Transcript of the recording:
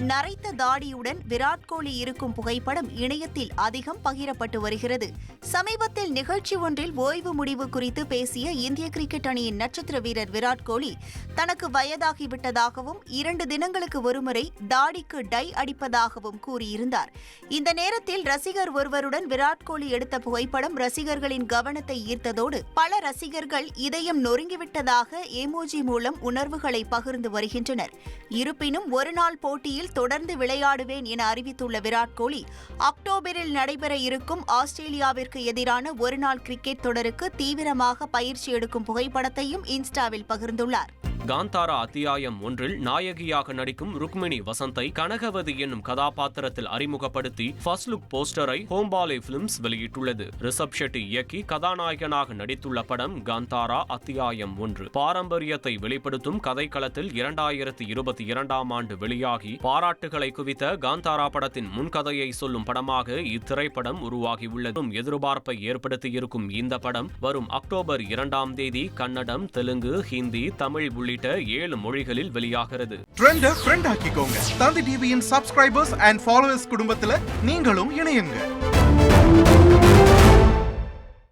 நரைத்த தாடியுடன் விராட் கோலி இருக்கும் புகைப்படம் இணையத்தில் அதிகம் பகிரப்பட்டு வருகிறது. சமீபத்தில் நிகழ்ச்சி ஒன்றில் ஓய்வு முடிவு குறித்து பேசிய இந்திய கிரிக்கெட் அணியின் நட்சத்திர வீரர் விராட் கோலி தனக்கு வயதாகிவிட்டதாகவும் 2 தினங்களுக்கு ஒருமுறை தாடிக்கு டை அடிப்பதாகவும் கூறியிருந்தார். இந்த நேரத்தில் ரசிகர் ஒருவருடன் விராட் கோலி எடுத்த புகைப்படம் ரசிகர்களின் கவனத்தை ஈர்த்ததோடு பல ரசிகர்கள் இதயம் நொறுங்கிவிட்டதாக எமோஜி மூலம் உணர்வுகளை பகிர்ந்து வருகின்றனர். இருப்பினும் ஒருநாள் போட்டியில் தொடர்ந்து விளையாடுவேன் என அறிவித்துள்ள விராட் கோலி அக்டோபரில் நடைபெற இருக்கும் ஆஸ்திரேலியாவிற்கு எதிரான ஒருநாள் கிரிக்கெட் தொடருக்கு தீவிரமாக பயிற்சி எடுக்கும் புகைப்படத்தையும் இன்ஸ்டாவில் பகிர்ந்துள்ளார். காந்தாரா அத்தியாயம் 1 நாயகியாக நடிக்கும் ருக்மிணி வசந்தை கனகவதி என்னும் கதாபாத்திரத்தில் அறிமுகப்படுத்தி ஃபர்ஸ்ட் லுக் போஸ்டரை ஹோம்பாலே பிலிம்ஸ் வெளியிட்டுள்ளது. ரிஷப் ஷெட்டி இயக்கி கதாநாயகனாக நடித்துள்ள படம் காந்தாரா அத்தியாயம் 1 பாரம்பரியத்தை வெளிப்படுத்தும் கதைக்களத்தில் 2022ஆம் ஆண்டு வெளியாகி பாராட்டுகளை குவித்த காந்தாரா படத்தின் முன்கதையை சொல்லும் படமாக இத்திரைப்படம் உருவாகியுள்ளது. எதிர்பார்ப்பை ஏற்படுத்தியிருக்கும் இந்த படம் வரும் அக்டோபர் 2ஆம் தேதி கன்னடம், தெலுங்கு, ஹிந்தி, தமிழ் உள்ளிட்ட 7 மொழிகளில் வெளியாகிறது. ட்ரெண்ட ஃப்ரெண்ட் ஆக்கிக்கோங்க. தந்தி டிவியின் சப்ஸ்கிரைபர்ஸ் அண்ட் ஃபாலோவர்ஸ் குடும்பத்துல நீங்களும் இணையுங்க.